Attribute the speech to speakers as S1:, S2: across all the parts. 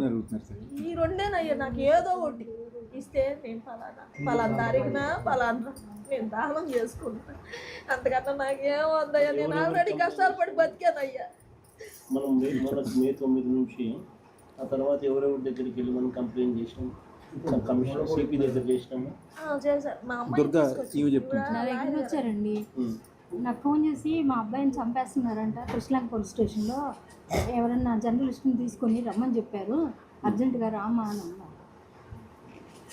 S1: అడుగుతున్నారు సార్?
S2: ఈ రెండేనయ్యా నాకు ఏదో ఒకటి ఇస్తే నేను పలానా తారీఖున పలానా నేను దానం చేసుకుంటాను. అంతకన్నా నాకేం వద్దయ్యా, నేను ఆల్రెడీ కష్టాలు పడి బతికానయ్యా.
S3: మనం మే 9 నుంచి ఆ తర్వాత ఎవరెవరి దగ్గరికి వెళ్ళి మనం కంప్లైంట్ చేసినాం, కమిషనర్ సిపి దగ్గర చేసినాము.
S2: చేశారు మా
S1: దుర్గా
S2: అమ్మాయి
S4: నా దగ్గర వచ్చారండి. నాకు ఫోన్ చేసి మా అబ్బాయిని చంపేస్తున్నారంట కృష్ణలంక పోలీస్ స్టేషన్లో, ఎవరన్నా జర్నలిస్ట్ని తీసుకొని రమ్మని చెప్పారు, అర్జెంటుగా రామా అని అన్నారు.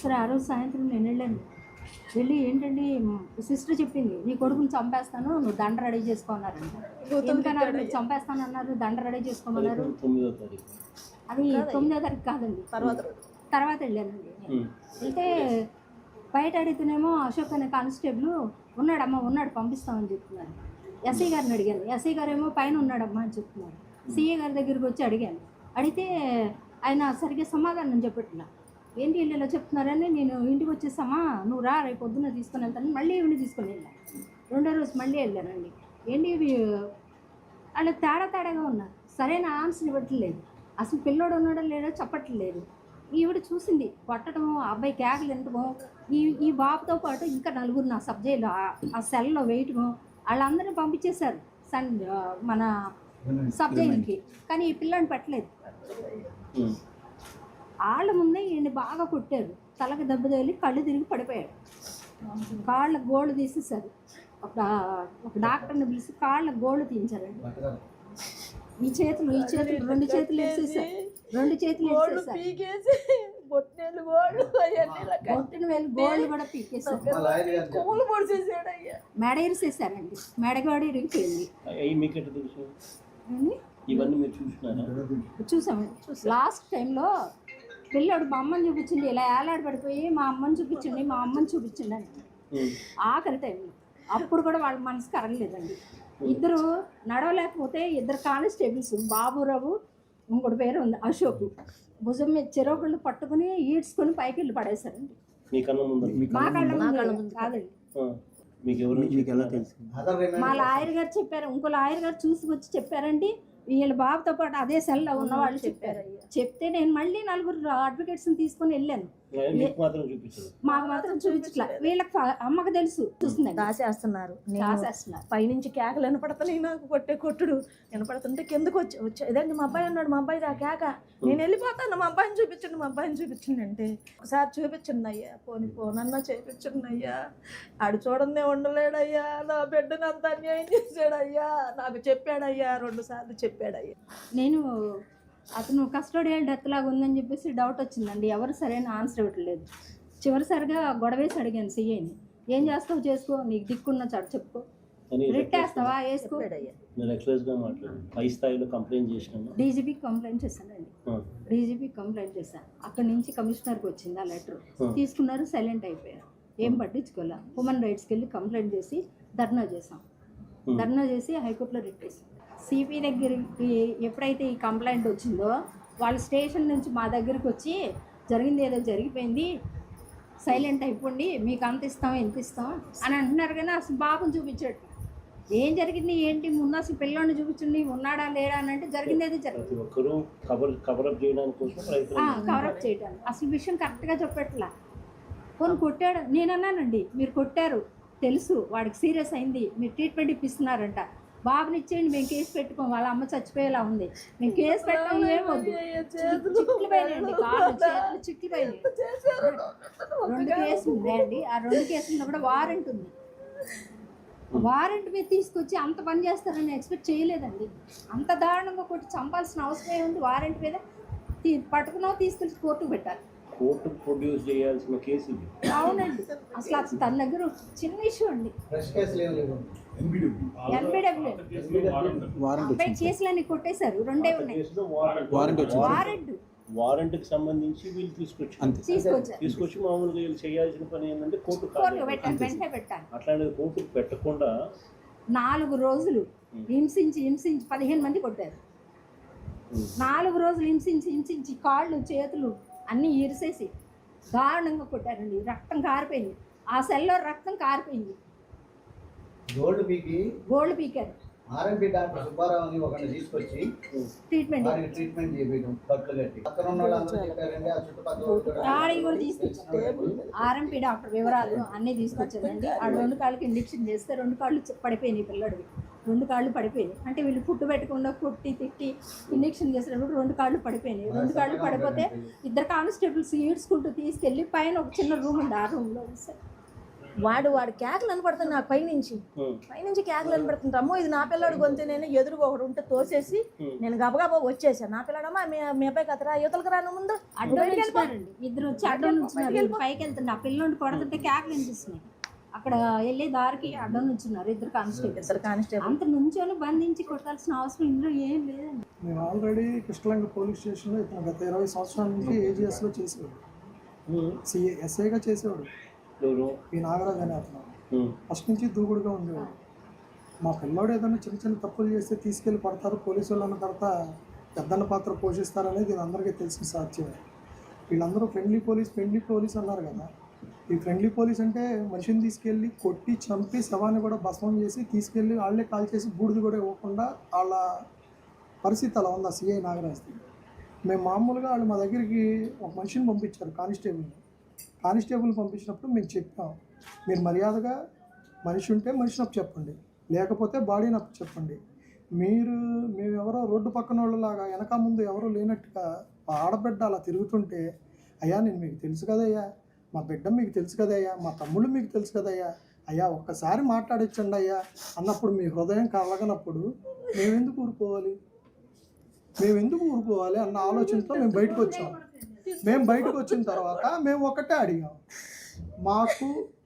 S4: సరే ఆ రోజు సాయంత్రం నేను వెళ్ళి ఏంటండి సిస్టర్ చెప్పింది, నీ కొడుకుని చంపేస్తాను, నువ్వు దండ రెడీ చేసుకోన్నారంట. ఎందుకన్నారు మీరు చంపేస్తానన్నారు, దండ రెడీ చేసుకోమన్నారు.
S3: 9వ తారీఖు
S4: అది 9వ తారీఖు కాదండి, తర్వాత వెళ్ళానండి. అయితే బయట అడిగితేనేమో అశోక్ అనే కానిస్టేబుల్ ఉన్నాడమ్మా పంపిస్తామని చెప్తున్నారు. ఎస్ఐ గారిని అడిగాను, ఎస్ఐ గారు ఏమో పైన ఉన్నాడమ్మా అని చెప్తున్నారు. సిఏ గారి దగ్గరికి వచ్చి అడిగితే ఆయన సరిగ్గా సమాధానం చెప్పట్లా. ఏంటి వీళ్ళు ఇలా చెప్తున్నారని నేను ఇంటికి వచ్చేసామా, నువ్వు రా రేపు పొద్దున్న తీసుకొని వెళ్తాను. మళ్ళీ ఈవిని తీసుకొని వెళ్ళాను. రెండో రోజు మళ్ళీ వెళ్ళానండి. ఏంటి ఇవి వాళ్ళు తేడాగా ఉన్నారు, సరైన ఆన్సర్ ఇవ్వట్లేదు, అసలు పిల్లోడు ఉన్నాడో లేదో చెప్పట్లేదు. ఈవిడ చూసింది కొట్టడము, అబ్బాయి కేకలు వినటము, ఈ బాబుతో పాటు ఇంకా 4 నా సబ్జెక్టులు ఆ సెల్లో వేయటము, వాళ్ళందరినీ పంపించేశారు మన సబ్జెక్టులకి. కానీ ఈ పిల్లని పెట్టలేదు. వాళ్ళ ముందే ఈయన్ని బాగా కొట్టారు, తలకి దెబ్బ తగిలి కళ్ళు తిరిగి పడిపోయాడు. కాళ్ళ గోళ్ళు తీసేశారు. ఒక డాక్టర్ని పిలిచి కాళ్ళ గోళ్ళు తీయించారండి. ఈ చేతులు 2 చేతులు వేసేసారు, 2 చేతులు
S2: బొట్టిన వేలు
S4: గోళ్ళు కూడా పీకేసారు, మెడ ఇరిసేసారండి. మెడగాడి ఇరిగిపోయింది. చూసామండి. లాస్ట్ టైంలో పిల్లోడు మా అమ్మని చూపించండి, ఇలా ఏలాడి పడిపోయి మా అమ్మని చూపించండి అని ఆఖరి టైంలో. అప్పుడు కూడా వాళ్ళ మనసు కరగలేదండి. ఇద్దరు నడవలేకపోతే 2 కానిస్టేబుల్స్, బాబురావు ఇంకోటి పేరు ఉంది అశోక్, భుజం మీద చెరొకళ్ళు పట్టుకుని ఈడ్చుకొని పైకి వెళ్ళి పడేశారండి. మా కళ్ళ ముందు కాదండి. మా లాయర్ గారు చెప్పారు, ఇంకో లాయర్ గారు చూసుకొచ్చి చెప్పారండి, వీళ్ళ బాబుతో పాటు అదే సెల్లో ఉన్న వాళ్ళు చెప్పారు. చెప్తే నేను మళ్ళీ 4 అడ్వకేట్స్ని తీసుకొని వెళ్ళాను. మాకు మాత్రం చూపించట్లా, వీళ్ళకి అమ్మకు తెలుసు. చూస్తున్నాను దాసేస్తున్నారు, పైనుంచి కేకలు వినపడుతున్నాయి. నాకు కొట్టుడు వినపడుతుంటే కిందకు వచ్చి ఇదండి మా అబ్బాయి అన్నాడు, మా అబ్బాయి రా కేక, నేను వెళ్ళిపోతాను, మా అబ్బాయిని చూపించండి అంటే, ఒకసారి చూపించండి అయ్యా, పోనన్నా చేయించండి అయ్యా, ఆడు చూడండి ఉండలేడయ్యా, నా బిడ్డను అంత అన్యాయం చేశాడయ్యా, నాకు చెప్పాడయ్యా, 2 సార్లు చెప్పాడయ్యా. నేను అతను కస్టోడియల్ డెత్ లాగా ఉందని చెప్పేసి డౌట్ వచ్చిందండి. ఎవరు సరైన ఆన్సర్ ఇవ్వట్లేదు. చివరిసారిగా గొడవేసి అడిగాను సిఐని, ఏం చేస్తావు చేసుకో, నీకు దిక్కున్న చాటు చెప్పుకో, రిట్టేస్తావా వేసుకో. డీజీపీకి కంప్లైంట్ చేశానండి. డీజీపీకి కంప్లైంట్ చేశాను. అక్కడి నుంచి కమిషనర్కి వచ్చింది ఆ లెటర్, తీసుకున్నారు, సైలెంట్ అయిపోయారు, ఏం పట్టించుకోలే. హ్యూమన్ రైట్స్కి వెళ్ళి కంప్లైంట్ చేసి ధర్నా చేసి హైకోర్టులో రిట్ వేసాం. సిపి దగ్గరికి ఎప్పుడైతే ఈ కంప్లైంట్ వచ్చిందో, వాళ్ళ స్టేషన్ నుంచి మా దగ్గరికి వచ్చి జరిగింది ఏదో జరిగిపోయింది, సైలెంట్ అయిపోండి, మీకు అంత ఇస్తాం ఎంత ఇస్తాం అని అంటున్నారు. కానీ అసలు బాబుని చూపించాడు, ఏం జరిగింది ఏంటి, ముందు అసలు పిల్లోని చూపించండి, ఉన్నాడా లేడా అని అంటే జరిగింది ఏదో జరిగింది. కవరప్ చేయడానికి అసలు విషయం కరెక్ట్గా చెప్పట్లా. కొన్ని కొట్టాడు, నేను అన్నానండి, మీరు కొట్టారు తెలుసు, వాడికి సీరియస్ అయింది, మీరు ట్రీట్మెంట్ ఇప్పిస్తున్నారంట, బాబుని ఇచ్చేయండి, మేము కేసు పెట్టుకోం, వాళ్ళ అమ్మ చచ్చిపోయేలా ఉంది, మేము కేసు పెట్టాం, ఏమొద్దు, చిట్లు పోయినాయండి, కాళ్ళు చేతులు చిట్లు పోయినాయి. 2 కేసులు ఉన్నాయండి. ఆ 2 కేసుల్లో కూడా వారెంట్ ఉంది. వారెంట్ మీద తీసుకొచ్చి అంత పని చేస్తారని ఎక్స్పెక్ట్ చేయలేదండి. అంత దారుణంగా కొట్టి చంపాల్సిన అవసరం ఏముంది? వారెంట్ మీద పట్టుకున్నావు, తీసుకెళ్ళి కోర్టుకు పెట్టాలి.
S3: కోర్టు ప్రొడ్యూస్ చేయాల్సిన కేసు ఇది.
S4: అవునండి, అసలు తన దగ్గర చిన్న ఇష్యూ అండి. కేసులన్నీ కొట్టేశారు, 2 ఉన్నాయి.
S3: వారెంట్కి సంబంధించి వీళ్ళు తీసుకొచ్చి మామూలుగా వీళ్ళు చేయాల్సిన పని ఏంటంటే కోర్టు
S4: పెట్టాలి.
S3: అట్లాంటిది కోర్టుకు పెట్టకుండా
S4: 4 రోజులు హింసించి 15 మంది కొట్టారు. 4 రోజులు హింసించి కాళ్ళు చేతులు అన్నీ ఇరిసేసి దారుణంగా కొట్టారండి. రక్తం కారిపోయింది, ఆ సెల్లో రక్తం కారిపోయింది. గోల్డ్ పీకారు.
S1: ఆర్ఎంపీ డాక్టర్ సుబ్బారావుని ఒకరిని తీసుకొచ్చి
S4: ట్రీట్మెంట్
S1: వారికి ట్రీట్మెంట్ చేయించడం కట్లు కట్టి పక్కన ఉన్న వాళ్ళందరూ చెప్పారండి ఆ చుట్టుపక్కల
S4: ఆడి కూడా తీసుకొచ్చారు. ఆర్ఎంపీ డాక్టర్ వివరాలు అన్నీ తీసుకొచ్చారండి. ఆ 2 కాళ్ళకి ఇంజెక్షన్ చేస్తే 2 కాళ్ళు పడిపోయినాయి పిల్లడివి. 2 కాళ్ళు పడిపోయినాయి. అంటే వీళ్ళు పుట్టు పెట్టకుండా కొట్టి తిట్టి ఇంజెక్షన్ చేసేటప్పుడు 2 కాళ్ళు పడిపోయినాయి. 2 కాళ్ళు పడిపోతే 2 కానిస్టేబుల్స్ ఈడ్చుకుంటూ తీసుకెళ్ళి పైన ఒక చిన్న రూమ్ ఉంది. ఆ రూమ్లో
S2: వాడు కేకలు అనపడుతుంది నాకు పైనుంచి కేకలు అనపడుతుంది. అమ్మో ఇది నా పిల్లాడు గొంతు. నేను ఎదురుగా ఒకడు ఉంటే తోసేసి నేను గబగబా వచ్చేసాను. నా పిల్లాడమ్మా మీ అబ్బాయి కథరా యువతలకు రాను ముందు
S4: అడ్డం వెళ్ళిపోయారండి. ఇద్దరు వచ్చి అడ్డం నుంచున్నారు. పైకి వెళ్తుండే ఆ పిల్లోని కొడుతుంటే కేకలు వినిపిస్తున్నాయి. అక్కడ వెళ్ళే దారికి అడ్డం నుంచున్నారు 2 కానిస్టేబుల్. అంత నుంచొని బంధించి కొట్టాల్సిన అవసరం ఇందులో ఏం లేదండి.
S5: మేము ఆల్రెడీ కృష్ణలంక పోలీస్ స్టేషన్లో ఇతను గత 20 సంవత్సరాల నుంచి ఏజీఎస్లో చేసేవాడు. ఎస్ఐగా చేసేవాడు. ఈ నాగరాజు అనే అతను ఫస్ట్ నుంచి దూకుడుగా ఉండేవాడు. మా పిల్లాడు ఏదైనా చిన్న చిన్న తప్పులు చేస్తే తీసుకెళ్ళి పడతారు పోలీసు వాళ్ళు అన్న తర్వాత పెద్దన్న పాత్ర పోషిస్తారనేది ఇది అందరికీ తెలిసిన సాధ్యమే. వీళ్ళందరూ ఫ్రెండ్లీ పోలీస్ అన్నారు కదా. ఈ ఫ్రెండ్లీ పోలీస్ అంటే మనిషిని తీసుకెళ్ళి కొట్టి చంపి శవాన్ని కూడా భస్మం చేసి తీసుకెళ్ళి వాళ్ళే కాల్ చేసి బూడిది కూడా ఇవ్వకుండా వాళ్ళ పరిస్థితి అలా ఉంది ఆ సిఐ నాగరాజ్ది. మేము మామూలుగా వాళ్ళు మా దగ్గరికి ఒక మనిషిని పంపించారు కానిస్టేబుల్ పంపించినప్పుడు మేము చెప్పాం, మీరు మర్యాదగా మనిషి ఉంటే మనిషినప్పు చెప్పండి, లేకపోతే బాడీని అప్పు చెప్పండి. మేమెవరో రోడ్డు పక్కన వాళ్ళలాగా వెనక ముందు ఎవరో లేనట్టుగా ఆడబిడ్డ అలా తిరుగుతుంటే, అయ్యా నేను మీకు తెలుసు కదయ్యా, మా బిడ్డ మీకు తెలుసు కదయ్యా, మా తమ్ముళ్ళు మీకు తెలుసు కదయ్యా, అయ్యా ఒక్కసారి మాట్లాడించండి అయ్యా అన్నప్పుడు మీ హృదయం కలగనప్పుడు మేమెందుకు ఊరుకోవాలి అన్న ఆలోచనతో మేము బయటకు వచ్చాం. మేము బయటకు వచ్చిన తర్వాత మేము ఒకటే అడిగాం.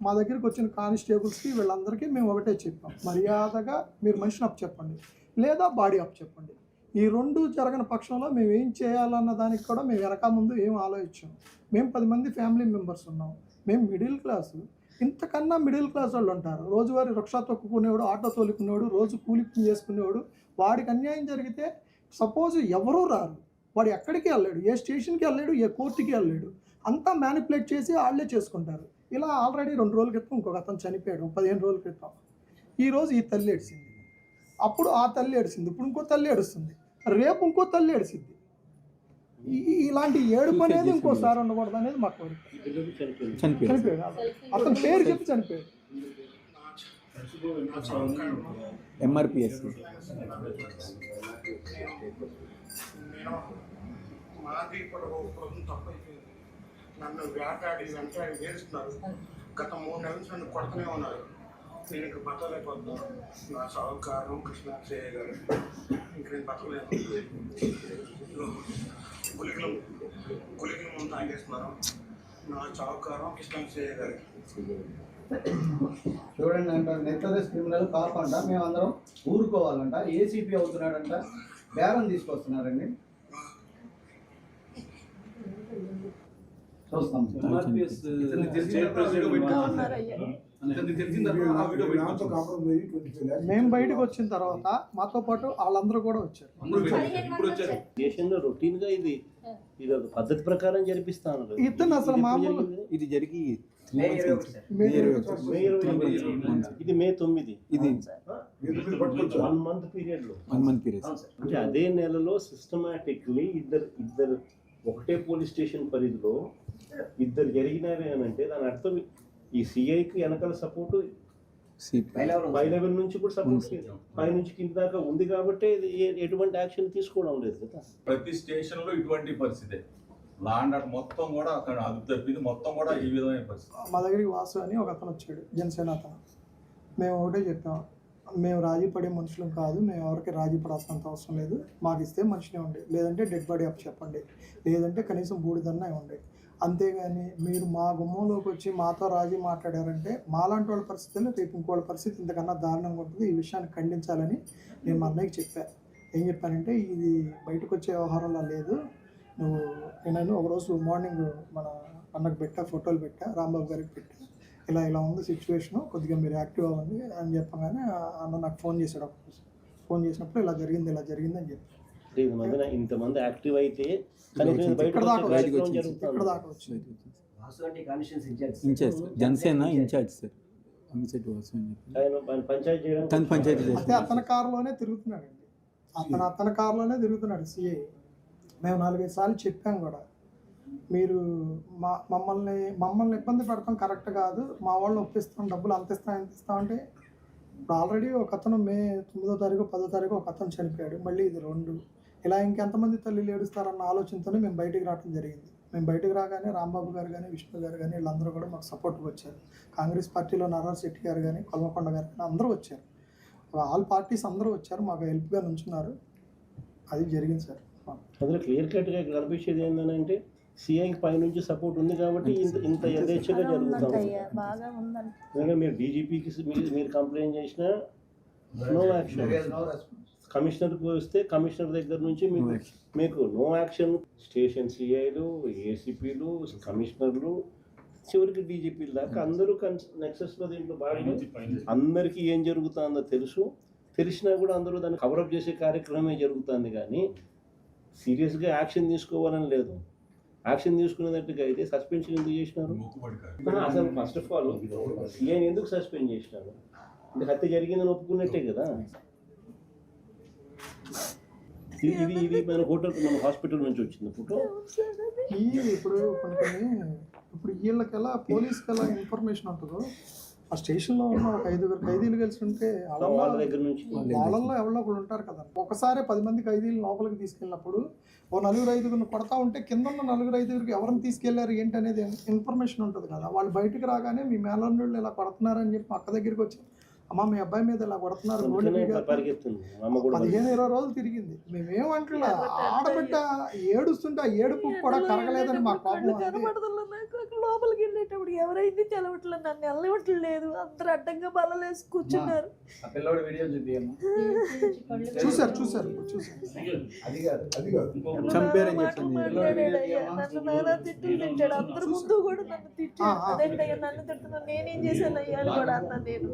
S5: మా దగ్గరికి వచ్చిన కానిస్టేబుల్స్కి వీళ్ళందరికీ మేము ఒకటే చెప్పాం, మర్యాదగా మీరు మనిషిని అప్పు చెప్పండి లేదా బాడీ అప్పు చెప్పండి. ఈ 2 జరగని పక్షంలో మేము ఏం చేయాలన్న దానికి కూడా మేము వెనక ముందు ఏం ఆలోచించాం. మేము 10 మంది ఫ్యామిలీ మెంబర్స్ ఉన్నాం. మేము మిడిల్ క్లాసు. ఇంతకన్నా మిడిల్ క్లాస్ వాళ్ళు ఉంటారు. రోజువారీ రిక్షా తొక్కుకునేవాడు, ఆటో తోలుకునేవాడు, రోజు కూలి చేసుకునేవాడు. వాడికి అన్యాయం జరిగితే సపోజ్ ఎవరూ రారు, వాడు ఎక్కడికి వెళ్ళాడు, ఏ స్టేషన్కి వెళ్ళాడు, ఏ కోర్టుకి వెళ్ళాడు, అంతా మ్యానిపులేట్ చేసి వాళ్ళే చేసుకుంటారు. ఇలా ఆల్రెడీ 2 రోజుల క్రితం ఇంకొక అతను చనిపోయాడు, 15 రోజుల క్రితం. ఈరోజు ఈ తల్లి ఏడిసింది, అప్పుడు ఆ తల్లి ఏడిసింది, ఇప్పుడు ఇంకో తల్లి ఏడుస్తుంది, రేపు ఇంకో తల్లి ఏడిసింది. ఇలాంటి ఏడుపు అనేది ఇంకోసారి ఉండకూడదు అనేది మాకు చనిపోయాడు. అతని పేరు చెప్పి చనిపోయాడు.
S6: ఎంఆర్పిఎస్
S7: మాది ఇప్పుడు తప్పైపోయింది. నన్ను వేటాడి వేస్తున్నారు. గత 3 నెలల నుంచి నన్ను కొడుతూనే ఉన్నారు. నేను ఇంక బతకలేకపోతున్నాను. నా సహకారం కృష్ణాక్షయ్య గారు ఇంక నేను బతకలేను. గులికలు ముందు తాగేస్తున్నారు. నా సహకారం కృష్ణాక్షయ్య గారు.
S1: చూడండి అంట, నెక్లెస్ క్రిమినల్ కాకంట మేమందరం ఊరుకోవాలంట. ఏసీపీ అవుతున్నాడంట, బేరం తీసుకొస్తున్నారండి. చూస్తాం.
S5: మేము బయటకు వచ్చిన తర్వాత మాతో పాటు వాళ్ళందరూ కూడా వచ్చారు.
S3: దేశంలో రొటీన్ గా ఇది ఒక పద్ధతి ప్రకారం జరిపిస్తాను.
S5: ఇతను అసలు మామూలు
S6: ఇది జరిగి
S3: ఇది మే 9
S6: ఇది
S3: 1 month పీరియడ్ లో అంటే అదే నెలలో సిస్టమాటిక్లీ ఇద్దరు ఒకటే పోలీస్ స్టేషన్ పరిధిలో ఇద్దరు జరిగినారే అని అంటే దాని అర్థం ఈ సిఐకి వెనకాల సపోర్ట్ పై లెవెల్ నుంచి కూడా సపోర్ట్ పై నుంచి కింద దాకా ఉంది కాబట్టి ఎటువంటి యాక్షన్ తీసుకోవడం లేదు కదా.
S8: ప్రతి స్టేషన్ లో ఇటువంటి పరిస్థితి లాండ్ ఆర్డర్ మొత్తం కూడా అక్కడ అది తప్పింది, మొత్తం కూడా ఈ విధమైన పరిస్థితి.
S5: మా దగ్గరికి వాసు అని ఒక అతను వచ్చాడు, జనసేన అతను. మేము ఒకటే చెప్పాం, మేము రాజీ పడే మనుషులం కాదు, మేము ఎవరికి రాజీ పడాల్సినంత అవసరం లేదు, మాకు ఇస్తే మనిషినే ఉండే, లేదంటే డెడ్ బాడీ అప్పు చెప్పండి, లేదంటే కనీసం బూడిదన్నా ఉండే. అంతేగాని మీరు మా గుమ్మంలోకి వచ్చి మాతో రాజీ మాట్లాడారంటే మాలాంటి వాళ్ళ పరిస్థితుల్లో రేపు ఇంకోళ్ళ పరిస్థితి ఇంతకన్నా దారుణంగా ఉంటుంది. ఈ విషయాన్ని ఖండించాలని నేను మా అన్నయ్యకి చెప్పాను. ఏం చెప్పానంటే, ఇది బయటకు వచ్చే వ్యవహారంలో లేదు, నేను ఒకరోజు మార్నింగ్ మన అన్నకు పెట్టా, ఫోటోలు పెట్టా, రాంబాబు గారికి పెట్టా, ఇలా ఉంది సిచ్యువేషను, కొద్దిగా మీరు యాక్టివ్ అవ్వండి అని చెప్పగానే అన్న నాకు ఫోన్ చేశాడు. ఒకరోజు ఫోన్ చేసినప్పుడు ఇలా జరిగింది అని చెప్పి
S3: ఇంతమంది యాక్టివ్ అయితే
S5: ఇక్కడ దాకా వచ్చింది.
S6: Janasena incharge sir. అంగిశెట్టి వాసు అని చెప్పి
S3: ఆయన పంచాయతీ చేయడం
S6: తను పంచాయతీ
S5: అయితే
S6: చేస్తాడు.
S5: అతని కారులోనే తిరుగుతున్నాడండి, అతని కారులోనే తిరుగుతున్నాడు సిఐ. మేము 4-5 సార్లు చెప్పాం కూడా, మీరు మమ్మల్ని ఇబ్బంది పెడతాం కరెక్ట్ కాదు, మా వాళ్ళని ఒప్పిస్తాం, డబ్బులు అంత ఇస్తాం ఎంత ఇస్తాం అంటే. ఇప్పుడు ఆల్రెడీ ఒక అతను మే 9వ తారీఖు 10వ తారీఖు ఒక అతను చనిపోయాడు, మళ్ళీ ఇది 2. ఇలా ఇంకెంతమంది తల్లిలు ఏడుస్తారన్న ఆలోచనతోనే మేము బయటికి రావడం జరిగింది. మేము బయటకు రాగానే రాంబాబు గారు కానీ విష్ణు గారు కానీ వీళ్ళందరూ కూడా మాకు సపోర్ట్కి వచ్చారు. కాంగ్రెస్ పార్టీలో నర్రాజ్ శెట్టి గారు కానీ కొల్మకొండ గారు కానీ అందరూ వచ్చారు, ఆల్ పార్టీస్ అందరూ వచ్చారు, మాకు హెల్ప్గా నుంచున్నారు. అది జరిగింది సార్.
S3: అందులో క్లియర్ కట్గా కనిపించేది ఏంటంటే సిఐ పైనుంచి సపోర్ట్ ఉంది కాబట్టి ఇంత యథేచ్ఛగా జరుగుతాం.
S2: బాగా ఉందండి.
S3: ఎందుకంటే మీరు డీజీపీకి మీరు కంప్లైంట్ చేసినా నో యాక్షన్, కమిషనర్కి వస్తే కమిషనర్ దగ్గర నుంచి మీకు నో యాక్షన్. స్టేషన్ సిఐలు, ఏసీపీలు, కమిషనర్లు, చివరికి డీజీపీలు దాకా అందరూ నెక్సెస్లో దీంట్లో భాగంగా అందరికీ ఏం జరుగుతుందో తెలిసినా కూడా అందరూ దాన్ని కవరప్ చేసే కార్యక్రమమే జరుగుతుంది. కానీ సీరియస్గా యాక్షన్ తీసుకోవాలని లేదు. యాక్షన్ తీసుకునేటట్టుగా అయితే సస్పెన్షన్ ఎందుకు చేసినారు? అసలు ఫస్ట్ ఆఫ్ ఆల్ సీఐని ఎందుకు సస్పెండ్ చేసినారు? హత్య జరిగిందని ఒప్పుకున్నట్టే కదా. ఇది మన హాస్పిటల్ నుంచి వచ్చింది ఫోటో.
S5: ఇప్పుడు వీళ్ళకి ఎలా పోలీస్కి ఎలా ఇన్ఫర్మేషన్ ఉంటుందో, ఆ స్టేషన్లో ఉన్న ఒక 5 ఖైదీలు కలిసి ఉంటే
S3: వాళ్ళ దగ్గర నుంచి
S5: వాళ్ళల్లో ఎవరో ఒకరు ఉంటారు కదా. ఒకసారి 10 మంది ఖైదీలు లోపలికి తీసుకెళ్ళినప్పుడు ఓ 4-5 కొడతా ఉంటే కింద ఉన్న 4-5 ఎవరిని తీసుకెళ్లారు ఏంటి అనేది ఇన్ఫర్మేషన్ ఉంటుంది కదా. వాళ్ళు బయటకు రాగానే మీ మేనల్లుళ్ళు ఇలా కొడుతున్నారని చెప్పి అక్క దగ్గరికి వచ్చి, అమ్మ మీ అబ్బాయి మీద ఇలా కొడుతున్నారు, 15-20 రోజులు తిరిగింది. మేమేమంటలా, ఆడబిడ్డ ఏడుస్తుంటే ఆ ఏడుపు కూడా కరగలేదని మా కోపం.
S2: లోపలికి వెళ్ళేటప్పుడు ఎవరైంది తెలవట్లేదు, నన్ను వెళ్ళవట్లేదు, అందరు అడ్డంగా బలలేసి కూర్చున్నారు.
S5: చూసారు
S6: చంపారని చెప్పింది.
S2: నన్ను నానా తిట్టులు తిట్టాడు, అందరి ముందు కూడా నన్ను తిట్టాడు. అదేంటయ్యా నన్ను తిడుతున్నా, నేనేం చేశాను అయ్యా అని కూడా అన్నా. నేను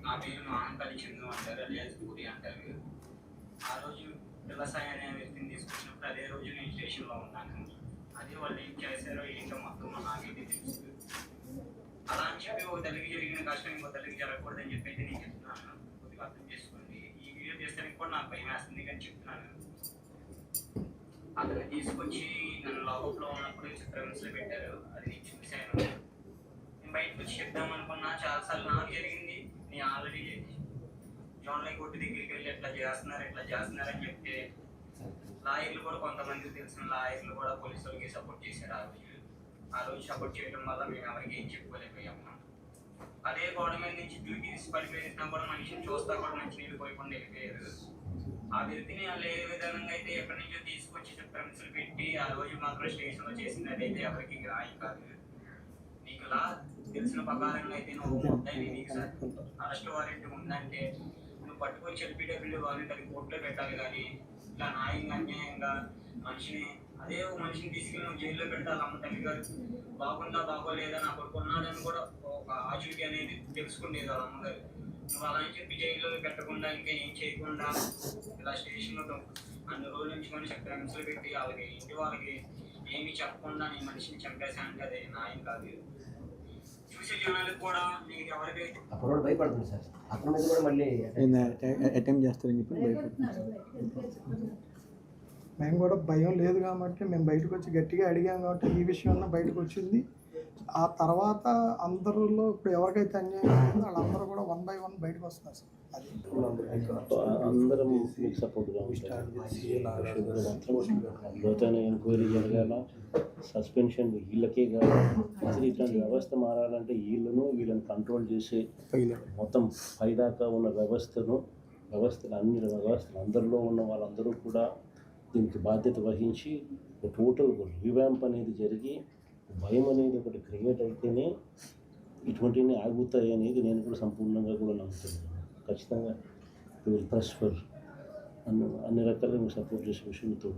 S9: నా పేరు మహాంకాళి చంద్రం అంటారు, అలియాస్ పూరి అంటారు. ఆ రోజు వ్యవసాయ అనే వ్యక్తిని తీసుకొచ్చినప్పుడు అదే రోజు నేను స్టేషన్లో ఉన్నాను. అదే వాళ్ళు ఏం చేశారో ఏంటో మొత్తం నాకైతే తెలుసు. అలా అని చెప్పి ఒక తల్లికి జరిగిన కష్టం ఇంకో తల్లికి జరగకూడదని చెప్పి అయితే నేను చెప్తున్నాను. కొద్దిగా అర్థం చేసుకోండి. ఈ వీడియో చేస్తానికి కూడా నాకు భయం వేస్తుంది కానీ చెప్తున్నాను. అతన్ని తీసుకొచ్చి నన్ను లాకప్లో ఉన్నప్పుడు చిత్రహింసలు పెట్టారు, అది నేను చూశాను. నేను బయటకు వచ్చి చెప్దాం అనుకున్నా, చాలాసార్లు నాకు జరిగింది. నేను ఆల్రెడీ జోన్లై కొట్టి దగ్గరికి వెళ్ళి ఎట్లా చేస్తున్నారని చెప్తే లాయర్లు కూడా కొంతమంది తెలిసిన లాయర్లు కూడా పోలీసులకి సపోర్ట్ చేశారు. ఆ రోజు సపోర్ట్ చేయడం వల్ల మేము ఎవరికి ఏం చెప్పుకోలేకపోయాము. అదే గోడ మీద నుంచి దూకి తీసి పడిపోయినా కూడా మనిషిని చూస్తా కూడా మంచి నీళ్ళు పోయకుండా వెళ్ళిపోయారు. ఆ వ్యక్తిని వాళ్ళు ఏ విధంగా అయితే ఎక్కడి నుంచో తీసుకొచ్చి చిత్రహింసలు పెట్టి ఆ రోజు మాత్రం స్టేషన్లో చేసింది అదైతే ఎవరికి గ్రాహ్యం కాదు. నీకు ఇలా తెలిసిన ప్రకారంగా అయితే నువ్వు ముద్దాయి నీకు అరెస్ట్ వారెంట్ ఉందంటే నువ్వు పట్టుకొని LPW వారెంట్ అది కోర్టులో పెట్టాలి. కానీ ఇలా న్యాయంగా అన్యాయంగా అదే మనిషిని తీసుకెళ్ళి నువ్వు జైల్లో పెట్టాలి. అమ్మ తల్లి గారు బాగుందా బాగోలేదా నా కొడుకు ఉన్నాడని కూడా ఒక ఆచూకీ అనేది తెలుసుకునేది వాళ్ళ అమ్మగారు. నువ్వు అలా అని చెప్పి జైల్లో పెట్టకుండా ఇంకా ఏం చేయకుండా ఇలా స్టేషన్లో అన్ని రోజుల నుంచి కొన్ని చిత్రహింసలు పెట్టి వాళ్ళకి ఏమి చెప్పకుండా నీ మనిషిని చంపేశానంటే అది న్యాయం కాదు. చూసే జనాలకు కూడా నీకు ఎవరికైతే
S10: అప్పుడు భయపడుతుంది సార్, అక్కడ మీద కూడా మళ్ళీ
S6: అటెంప్ట్ చేస్తారని చెప్పి భయపడుతున్నారు.
S5: మేము కూడా భయం లేదు కాబట్టి మేము బయటకు వచ్చి గట్టిగా అడిగాం కాబట్టి ఈ విషయం బయటకు వచ్చింది. ఆ తర్వాత అందరిలో ఇప్పుడు ఎవరికైతే అన్యాయం జరిగిందో వాళ్ళందరూ కూడా 1 by 1 బయటకు వస్తున్నారు సార్. అది
S3: అందరం మీకు సపోర్ట్గా లోతైన ఎంక్వైరీ జరగాల, సస్పెన్షన్ వీళ్ళకే కాదు. అసలు ఇట్లాంటి వ్యవస్థ మారాలంటే వీళ్ళని కంట్రోల్ చేసే మొత్తం పైదాకా ఉన్న వ్యవస్థలు అందరిలో ఉన్న వాళ్ళందరూ కూడా దీనికి బాధ్యత వహించి టోటల్ రివ్యాంప్ అనేది జరిగి భయం అనేది ఒకటి క్రియేట్ అయితేనే ఇటువంటివి ఆగుతాయి అనేది నేను కూడా సంపూర్ణంగా కూడా నమ్ముతున్నాను. ఖచ్చితంగా విల్ ప్రెస్ ఫర్ అన్ని రకాలుగా మీకు సపోర్ట్ చేసే విషయంతో